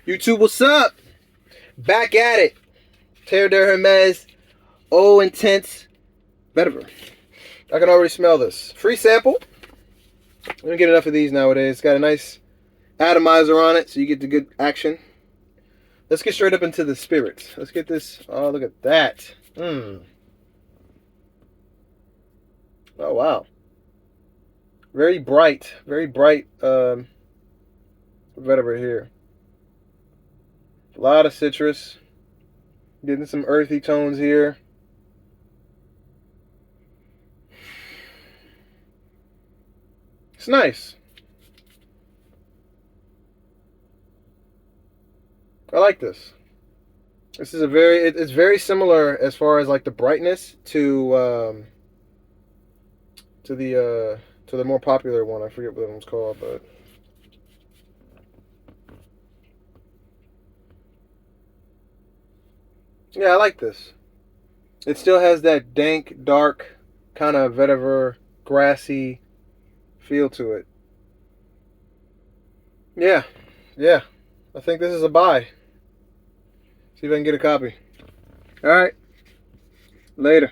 YouTube, what's up? Back at it. Terre D'Hermès Eau Intense Vetiver. I can already smell this. Free sample. I don't get enough of these nowadays. It's got a nice atomizer on it, so you get the good action. Let's get straight up into the spirits. Let's get this. Oh, look at that. Oh, wow. Very bright vetiver here. A lot of citrus. Getting some earthy tones here. It's nice. I like this. This is it's very similar as far as like the brightness to the more popular one. I forget what that one's called, but yeah, I like this. It still has that dank, dark kind of vetiver, grassy feel to it. Yeah. I think this is a buy. See if I can get a copy. All right. Later.